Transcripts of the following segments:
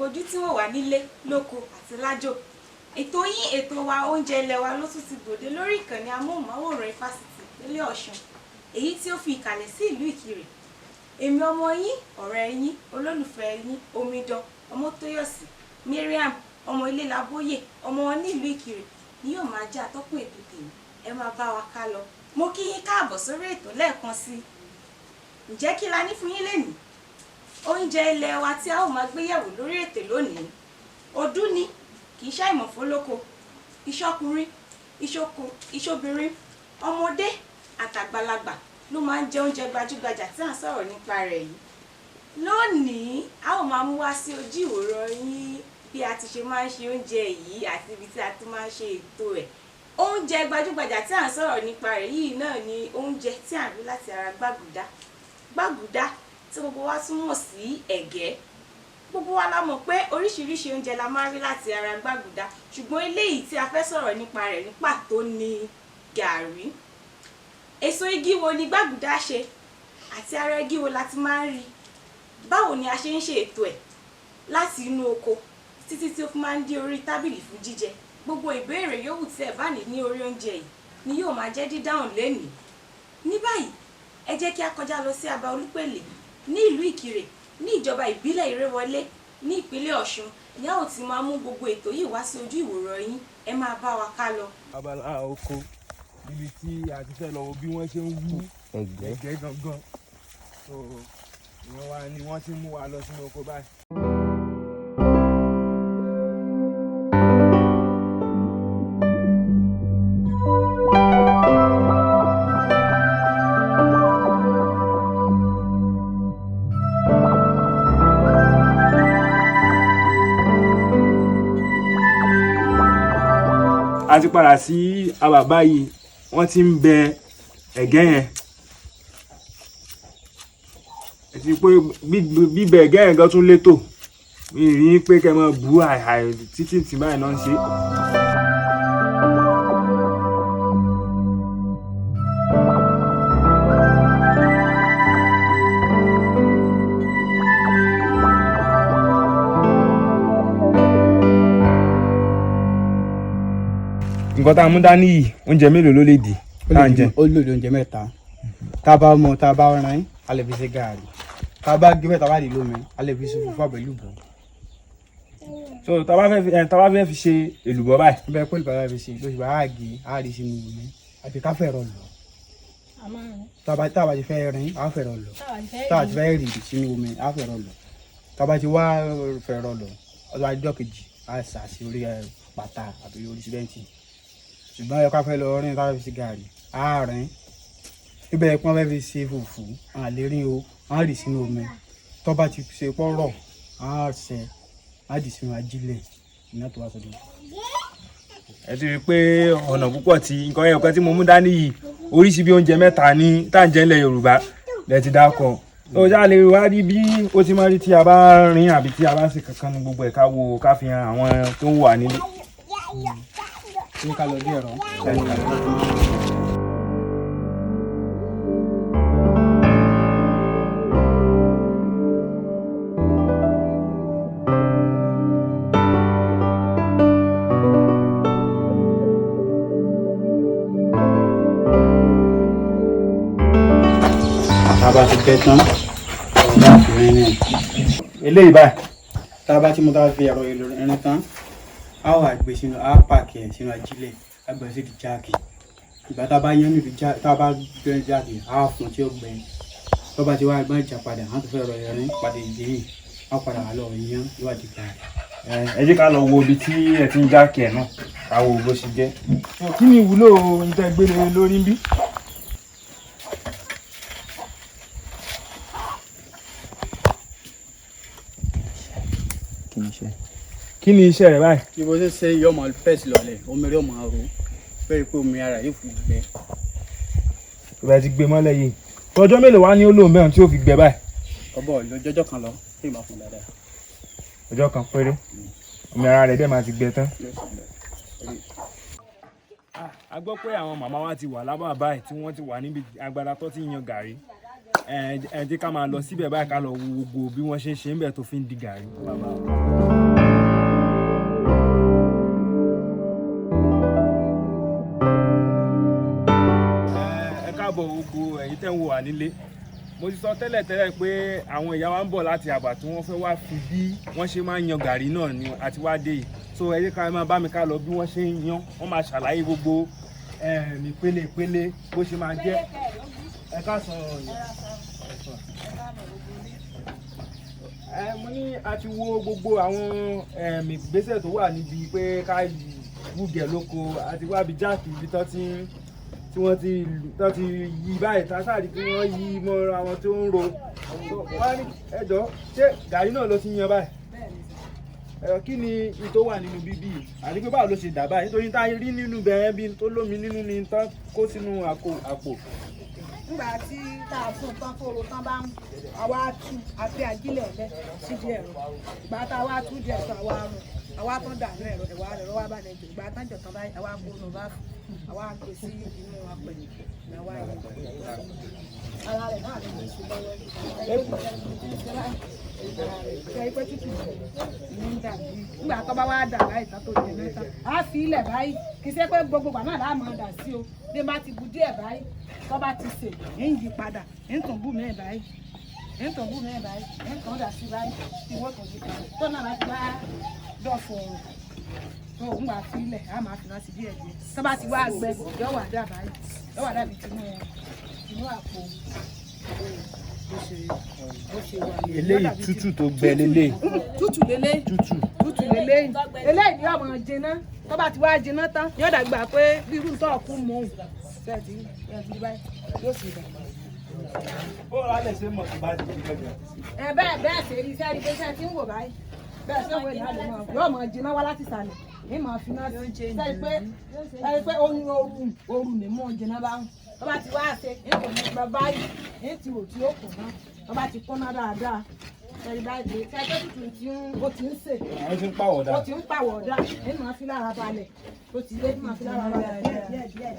gbogbo ojú tí wọ́n wà nílé lóko àti lájò. Ètò yín ètò wa oúnjẹ ilẹ̀ wa ló tún ti gbòde lórí ìkànnì amóhùnmáwòrán Ifásitì ìpínlẹ̀ Ọ̀ṣun, èyí tí ó fi ìkàlẹ̀ sí ìlú Ìkirè. Èmi ọmọ yín, ọ̀rẹ́ yín, olólùfẹ́ yín, omidan Ọmọ́tóyọ̀sí Mariam ọmọ ilé Labóyè, ọmọ wọn ní ìlú Ìkirè ni yóò máa jẹ́ atọ́kùn ètò tèmi. Ẹ máa bá wa ká lọ. Mo kí yín káàbọ̀ sórí ètò lẹ́ẹ̀kan sí. Ǹjẹ́ kí la ní fún yín lénìí? Oúnjẹ ilẹ̀ wa tí a ó máa gbé yẹ̀wò lórí ètò lónìí. Ọdún ni, kì í ṣàìmọ̀ fólóko, ìṣọkùnrin, ìṣoko, ìṣobìnrin, ọmọdé àtàgbàlagbà ló máa ń jẹ oúnjẹ gbajúgbajà tí à ń sọ̀rọ̀ nípa rẹ̀ yìí. Lónìí, a ó máa mú wá sí ojú ìwòran yín bí a ti ṣe máa ń ṣe oúnjẹ yìí àti ibi tí a ti máa ń ṣe ètò ẹ̀. Oúnjẹ gbajúgbajà tí à ń sọ̀rọ̀ nípa rẹ̀ yìí náà ni oúnjẹ tí à ń rí láti ara gbàgùdá. Gbàgùdá tí gbogbo wa tún mọ̀ sí ẹ̀gẹ́. Gbogbo wa la mọ̀ pé oríṣiríṣi oúnjẹ la máa ń rí láti ara gbàgùdá, ṣùgbọ́n eléyìí tí a fẹ́ sọ̀rọ̀ nípa rẹ̀ ní pàtó ni gàrí. Èso igi wo ni gbàgùdá ṣe àti ara igi wo la ti máa ń rí? Báwo ni a ṣe ń ṣe ètò ẹ̀ láti inú oko títí tí ó fi máa ń dé orí tábìlì fún jíjẹ? Gbogbo ìbéèrè yòówù tí ẹ bá ní orí oúnjẹ yìí ni yóò máa jẹ́ dídáhùn lénìí. Ní báyìí, ẹ jẹ́ kí a kọjá lọ sí Aba Olúpèlè ní ìlú Ìkirè ní ìjọba ìbílẹ̀ Ìrèwọlé ní ìpínlẹ̀ Ọ̀ṣun ni a ó ti máa mú gbogbo ètò yìí wá sí ojú ìwòran yín. Ẹ máa bá wa ká lọ. Abala oko níbi tí a ti fẹ́ lọ wo bí wọ́n ṣe ń wú ẹ̀gẹ́ gangan. Ìyẹn wa ni wọ́n ti mú wa lọ sínú oko báyìí. A ti padà sí àbàbá yìí, wọ́n ti ń bẹ ẹ̀gẹ́ yẹn. Ẹ ti pé bíbẹ ẹ̀gẹ́ yẹn gan tún létò. Mi rí pé kẹ́ mọ́ bú àìhàì títí tí báyìí náà ń ṣe. Nǹkan tá a mú dání yìí, oúnjẹ mélòó ló lè dì? Ó lè di oúnjẹ mẹ́ta. Tá bá mọ, tá bá rán, a lè fi ṣe gààrí. Tá bá gé mẹ́ta bá di lómi, a lè fi ṣe fùfú pẹ̀lú bọ̀. So tá bá fẹ́ fi ṣe èlùbọ́ báyìí. Bẹ́ẹ̀ pẹ̀lú bàbá fi ṣe lóṣù bá àgé, a rí sínú omi. Àbí ká fẹ̀rọ̀ lọ. Tá bá ti fẹ́ rin, a fẹ̀rọ̀ lọ. Tá bá ti fẹ́ rì sínú omi, a fẹ̀rọ̀ lọ. Tá bá ti wá fẹ̀rọ̀ lọ, ọjọ́ àjọ kejì, a sà sí orí pàtà àbí orí símẹ́ǹtì. Ṣùgbọ́n ẹ ká fẹ́ lọ rìn tá bá fi ṣe gààrí, a rìn. Ibẹ̀ pọ́n fẹ́ fi ṣe fùfú, a lè rìn o, a rì sínú omi. Tó bá ti ṣe pọ́rọ̀, a ṣẹ, a dì sínú ajílẹ̀, iná tó wá sọ́dọ̀. Ẹ ti rí pé ọ̀nà púpọ̀ tí nǹkan ẹyọ kan tí mo mú dání yìí, oríṣi bí oúnjẹ mẹ́ta ní tá à ń jẹ ilẹ̀ Yorùbá lẹ ti dákọ̀. Ó já lè wá rí bí ó ti máa rí tí a bá rìn àbí tí a bá ṣe kankan ní gbogbo ẹ̀ ká wo ká fi hàn àwọn tó ń wà nílé. Ní ká lọ dé ẹ̀rọ. Tá bá ti bẹ́ tán, ọ̀dà àfihàn ní Eléyìí báyìí. tá bá ti mú tá fi ẹ̀rọ ìrìn tán, a wà gbé sínú, a pààkì ẹ̀ sínú ajílẹ̀, a gbé sí di jáàkì. Ìgbà tá bá yán níbi tá bá gbé jáàkì, a fún tí ó gbẹ. Tó bá ti wá gbọ́n ìjà padà, a tó fẹ́ rọ ìrìn padà ìdíyìn, a padà wà lọ yán níwájú gààrí. Ẹ jẹ́ ká lọ wo ibi tí ẹ ti ń jáàkì ẹ̀ náà, ká wo bó ṣe jẹ́. Kí ni ìwúlò ohun tẹ́ gbé lórí ń bí? Kí ni iṣẹ́ rẹ̀ báyìí? Bí bó ṣe yọ ọmọ fẹ́ẹ̀sì lọlẹ̀, omi rẹ̀ ọmọ ro, fẹ́ẹ́ pé omi ara yóò fi gbẹ. Tó bá ti gbé mọ́lẹ̀ yìí, ọjọ́ mélòó wá ní ó lò mẹ́rin tí ó fi gbẹ báyìí? Ọbọ̀ lọ́jọ́ kan lọ, tí ìmọ̀ fún dáadáa. Ọjọ́ kan péré, omi ara rẹ̀ dẹ̀ máa ti gbẹ tán. A gbọ́ pé àwọn màmá wa ti wà lábà báyìí tí wọ́n ti wà níbi agbada tó ti ń yan gàrí. Ẹ jẹ́ ká máa lọ síbẹ̀ báyìí ká lọ wo gbogbo bí wọ́n ṣe ń ṣe ń bẹ̀ tó fi ń di gàrí. tẹ́ ń wò wá nílé. Mo ti sọ tẹ́lẹ̀ pé àwọn ìyá wa ń bọ̀ láti Àbà tí wọ́n fẹ́ wá fi bí wọ́n ṣe máa ń yan gàrí náà ni àti wá dé yìí. So ẹ jẹ́ ká máa bá mi ká lọ bí wọ́n ṣe ń yan. Wọ́n máa ṣàlàyé gbogbo ìpele bó ṣe máa jẹ́. Ẹ ká sọ mo ní a ti wo gbogbo àwọn ìgbésẹ̀ tó wà níbi pé ká wúgẹ̀ lóko àti wábi jáàkì ibi tí wọ́n ti yí báyìí tásáàdì tí wọ́n yí mọ́ra wọn tó ń ro. Wá ní ẹjọ́ ṣé gàrí náà ló ti yan báyìí? Kí ni ìtò wà nínú bíbí àti pé báwo ló ṣe dà báyìí nítorí tá a rí nínú bẹ̀rẹ̀ bí tó lómi nínú ni tán kó sínú àpò. Nígbà tí tá a fún tán fóró tán bá ń àwa tú àti àjílẹ̀ lẹ síbi ẹ̀rọ ìgbà tá a wá tú díẹ̀ sọ àwa tán dà ní ẹ̀rọ ẹ̀rọ wa bá lẹ̀ jù ìgbà tán jọ̀ tán báyìí àwa gbóná bá àwa gbé sí inú apẹ̀lẹ̀ làwa yẹn ara rẹ̀ náà lè ní ìṣúná lọ́wọ́ ẹgbẹ́ tútù ní ń dàbí nígbà tó bá wá dà báyìí tán tó jẹ mẹ́ta á fi ilẹ̀ báyìí kì í ṣe pé gbogbo gbà náà láà máa dà sí o bí má ti bu díẹ̀ báyìí tó bá ti sè é ń yí padà ń tún bù mẹ́ẹ̀ báyìí ń tún bù mẹ́ẹ̀ báyìí ń tún dà sí báyìí tí wọ́n tún yí padà tó náà láti bá dọ̀fọ̀ ọ̀rùn tó ń gbà fi ilẹ̀ á máa fi náà sí díẹ̀ díẹ̀ tó bá ti wá gbẹ yọ wà dà báyìí yọ wà dàbí tinú àpò eléyìí tútù tó gbẹ lélẹ̀. tútù lélẹ̀ eléyìí ni ọmọ jiná tó bá ti wá jiná tán yóò dàgbà pé bí irú tó kú mọ òun ṣẹ́ẹ̀tì ẹ̀ẹ́dì báyìí yóò sì dà. Ó rà lẹ̀ ṣe mọ̀ tó bá ti di lọ́jà. Bẹ́ẹ̀ ṣe rí sẹ́ẹ̀rì pé ṣẹ́ẹ̀ tí ń wò báyìí bẹ́ẹ̀ ṣe wò ní àlè náà yóò mọ jiná wá láti sàlẹ̀ ní mọ̀ fi náà sẹ́ẹ̀rì pé ooru ni mọ̀ jiná bá ń tó bá ti wá ṣe ètò ìgbà báyìí ètò òtí ó kù náà tó bá ti kúnná dáadáa ẹ̀rí báyìí ṣe ẹgbẹ́ tuntun tí ó ti ń sè ó ti ń pàwọ̀dà èyí máa fi lára balẹ̀ ó ti lé máa fi lára balẹ̀ díẹ̀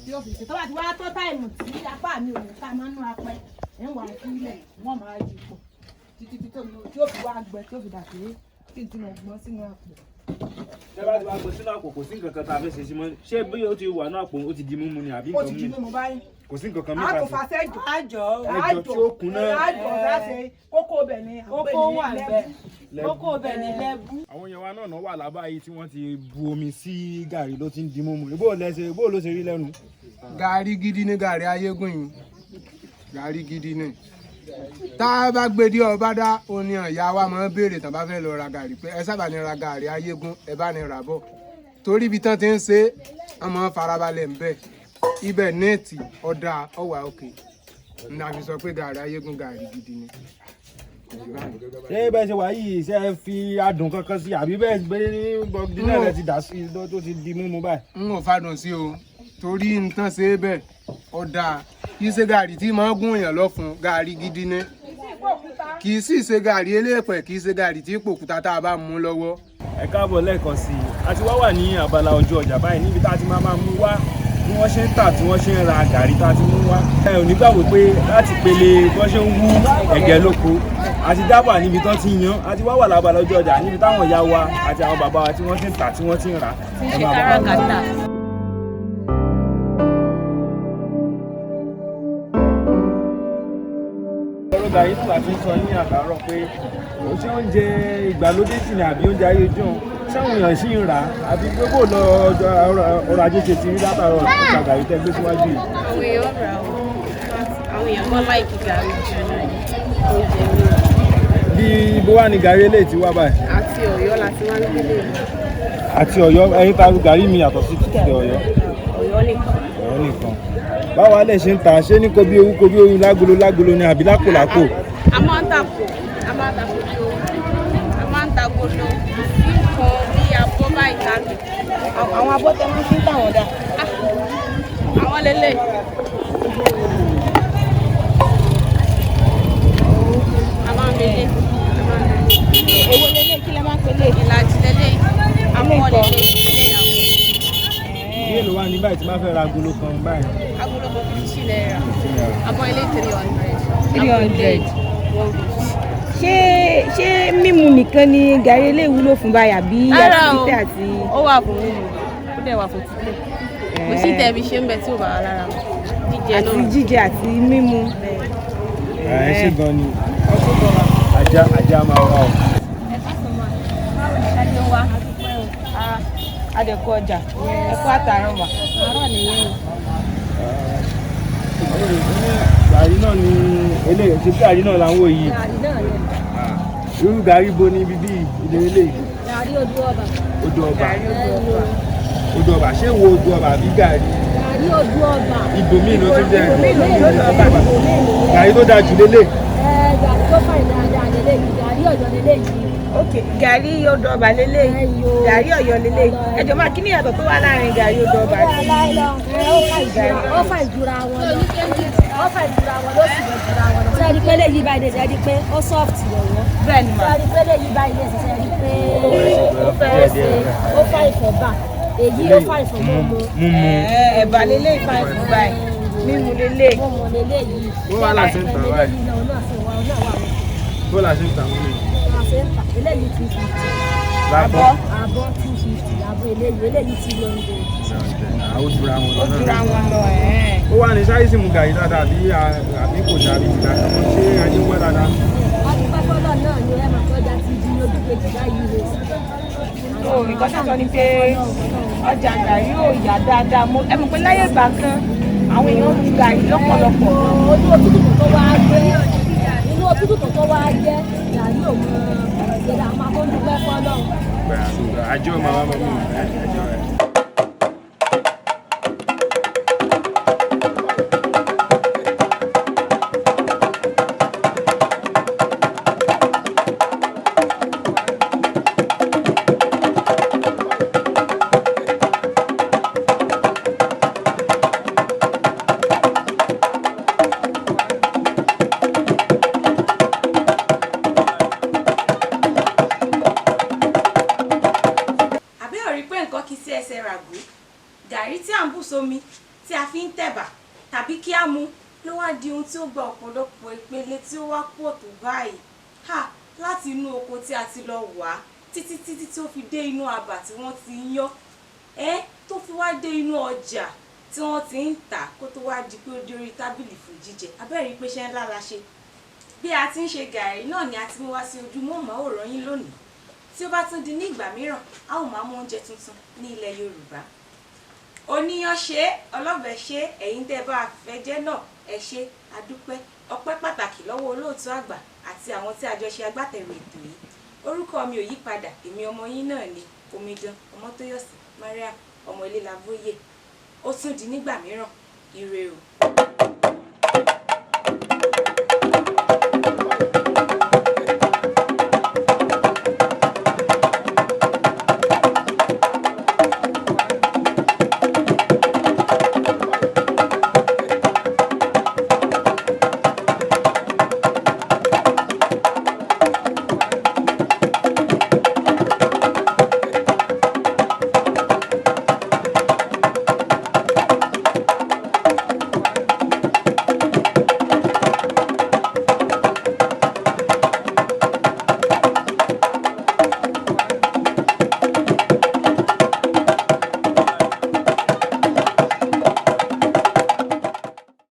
yóò fi ṣe tó bá ti wá tó táìmù tí apá mi ò lè ká máa ń nú apẹ ẹ̀ ń wà sílẹ̀ wọ́n máa yí pọ̀ títí tí ó fi wá gbẹ tó fi dà pé kí n ti mọ̀ gbọ́n sínú àpò. Ṣé bá ti wá gbé sínú àpò kò sí nǹkan kan tá a fẹ́ ṣe sí mọ́ ṣé bí ó ti wà ní àpò ó ti di mímu ni àbí nǹkan mú? Ó ti di mímu báyìí. Kò sí nǹkan kan mí kà sí. Àtòfàṣẹ́ àjọ tí ó kún náà. àjọ láṣẹ kókó bẹ̀ ni kókó wà bẹ́ẹ̀ kókó bẹ̀ ni lẹ́bù. Àwọn èèyàn wa náà wà lábá yìí tí wọ́n ti bu omi sí gàrí ló ti ń di mímu bó ló ṣe rí lẹ́nu. Gàrí gidi ni gàrí ayégún yìí gàrí gidi ni tá a bá gbé dé Ọbádá òní ìyá wa máa ń béèrè tán bá fẹ́ lọ ra gàrí pé ẹ sábà ní ra gàrí ayégún ẹ bá ní rà bọ̀ torí ibi tán ti ń ṣe wọ́n máa ń farabalẹ̀ ń bẹ̀ ibẹ̀ nẹ́ẹ̀tì ọ̀dà ọ̀wà òkè ní a fi sọ pé gàrí ayégún gàrí gidi ni. Ṣé bẹ́ẹ̀ ṣe wà yìí ṣe é fi adùn kankan sí àbí bẹ́ẹ̀ gbé ní bọ́ọ̀dì náà rẹ ti dà sí tó ti di mímu báyìí? N ò fadùn sí o torí nǹkan ṣe é bẹ́ẹ̀ ọ̀dà kì í ṣe gàrí tí máa ń gún èèyàn lọ́fun gàrí gidi ni kì í sì ṣe gàrí eléèpẹ̀ kì í ṣe gàrí tí pòkúta tá a bá mú lọ́wọ́. Ẹ káàbọ̀ lẹ́ẹ̀kan sí i a ti wá wà ní abala ojú ọjà báyìí níbi tá a ti máa mú wá bí wọ́n ṣe ń tà tí wọ́n ṣe ń ra gàrí tá a ti mú wá. Ẹ ò ní gbàgbé pé láti pele bí wọ́n ṣe ń wú ẹ̀gẹ́ lóko àti dábà níbi tán ti yan a ti wá wà lábala ojú ọjà níbi táwọn ìyá wa àti àwọn bàbá wa tí wọ́n ti ń tà tí wọ́n ti ń rà. Ẹ máa bá wa lọ. Gàrí tí wàá fi sọ ní àtàárọ̀ pé ṣé oúnjẹ ìgbàlódé sì ni àbí oúnjẹ ayé jọ̀ọ́ sáwọn èèyàn sì ń rà á àbí gbogbo lọ ọrọ̀ ajé ṣe ti rí látàárọ̀ nípa gàrí tẹ́ gbé síwájú yìí. Àwọn èèyàn rà ó àwọn èèyàn kan láìkí gàrí jù oúnjẹ mi. Bí ibo wà ní gàrí eléyìí ti wá báyìí? Àti Ọ̀yọ́ láti wá ní ilé. Àti Ọ̀yọ́ ẹ̀yin ta gàrí mi yàtọ̀ sí ti Ọ̀yọ́? Ọ̀yọ́ nìkan. Ọ̀yọ́ nìkan. Báwo alẹ́ ṣe ń tà ṣé ní kobi owó lágolo ni àbí lápò? A máa ń tàpò a máa ń tàpò bí owó a máa ń tàgolo bí nǹkan bí abọ́ báyìí tàbí. Àwọn abọ́ tẹ máa ń fi ń tà wọ́n dà. Àwọn lélẹ̀. A máa ń lélẹ̀. Èwo lélẹ̀ kí lẹ máa ń pè lé? Ìlàjì lélẹ̀. Àwọn lélẹ̀ lélẹ̀ àwọn. Bí èlò wà ní báyìí tí máa fẹ́ ra agolo kan báyìí? Agolo kan 50 naira. Abọ́ ilé 300. 300. Ṣé mímu nìkan ni gàrí eléyìí wúlò fún báyà bí àti títẹ̀ àti. Ó wà fún mímu ó dẹ̀ wà fún títẹ̀ kò sí tẹ̀bi ṣe ń bẹ tí ò bá wà lára. àti jíjẹ àti mímu. ẹ ṣe gan ni ajá máa wá o. Adẹ̀kú ọjà ẹ̀kú àtàrà wà. Àárọ̀ nìyẹn. Gàrí náà ni eléyìí ṣe gàrí náà là ń wò yìí. Gàrí náà yẹn. Irú gàrí bo ni bíbí ilé eléyìí. Gàrí odò ọba. Odò ọba. Odò ọba ṣé wo odò ọba àbí gàrí? Gàrí odò ọba. Ibòmíì ló tún jẹ́ Odò ọba. Gàrí tó dáa jù lélẹ̀. Gàrí tó fàìn dáadáa lélẹ́yìí, gàrí ọ̀yọ́ lélẹ́yìí. Ok, gàrí odò ọba lélẹ́yìí, gàrí ọ̀yọ́ lélẹ́yìí. Ẹ jọ̀ọ́ máa kí ni ìyàtọ̀ tó wà láàrin gàrí odò ọba àti ó fà ìjura wọn lọ ó fà ìjura wọn ló sì lọ jura wọn lọ. sẹ́ẹ̀rí pé lè yí báyìí lè sẹ́ẹ̀rí pé ó soft lọ́wọ́. bẹ́ẹ̀ ni mà. sẹ́ẹ̀rí pé lè yí báyìí lè sẹ́ẹ̀rí pé ó fẹ́ ṣe ó fà ìfọ̀ bà èyí ó fà ìfọ̀ mọ́mọ́. Ẹ̀bà lélẹ́yìí fà ìfọ̀ báyìí mímu lélẹ́yìí. mọ́mọ́ lélẹ́yìí. Bó wà láti ń tà báyìí? Bó la ṣe ń tà wọ́n lè? eléyìí 250. Lábọ́. àbọ̀ 250 lábọ̀ eléyìí 300. Àwọn ojúra wọn lọ. Ojúra wọn lọ Ó wà ní sáyẹ́sì mu gàrí dáadáa àbí kò dàbí ìgbà kan ṣé ajé wá dáadáa? wọ́n ti pẹ́ fọ́lọ́ náà ni ẹ máa tọ́jà ti di ojú kejì báyìí rẹ̀. nǹkan tó sọ ni pé ọjà gàrí ò yá dáadáa ẹ mọ̀ pé láyé ìgbà kan àwọn èèyàn ń lu gàrí lọ́pọ̀lọpọ̀. ojú òtútù tó wá gbé inú òtútù tó wá jẹ́ gàrí òun ìṣẹ̀lẹ̀ àwọn akóńdúpẹ́ fọ́lọ́. Ajé ò máa wá mọ́ mi ẹjọ́ rẹ̀. Gàrí tí à ń bù sómi tí a fi ń tẹ̀bà tàbí kí á mu ló wá di ohun tí ó gba ọ̀pọ̀lọpọ̀ ìpele tí ó wá pọ̀ tó báyìí láti inú oko tí a ti lọ wà á títí tí ó fi dé inú abà tí wọ́n ti ń yọ́ tó fi wá dé inú ọjà tí wọ́n ti ń tà kó tó wá di pé ó dé orí tábìlì fún jíjẹ. Abẹ́rẹ́ pé iṣẹ́ ńlá la ṣe. Bí a ti ń ṣe gàrí náà ni a ti mú wá sí ojú móhùnmáwòrán yín lónìí. Tí ó bá tún di ní ìgbà mìíràn a ó máa mú oúnjẹ tuntun ní ilẹ̀ Yorùbá. Oníyàn ṣe ọlọ́bẹ̀ ṣe ẹ̀yin tẹ́ bá fẹ́ jẹ́ náà ẹ ṣé adúpẹ́. Ọpẹ́ pàtàkì lọ́wọ́ olóòtú àgbà àti àwọn tí a jọ ṣe agbátẹrù ètò yìí. Orúkọ mi ò yí padà, èmi ọmọ yín náà ni Omidan Ọmọ́tóyọ̀sí Mariam ọmọ ilé Labóyè. Ó tún di nígbà mìíràn, ire o.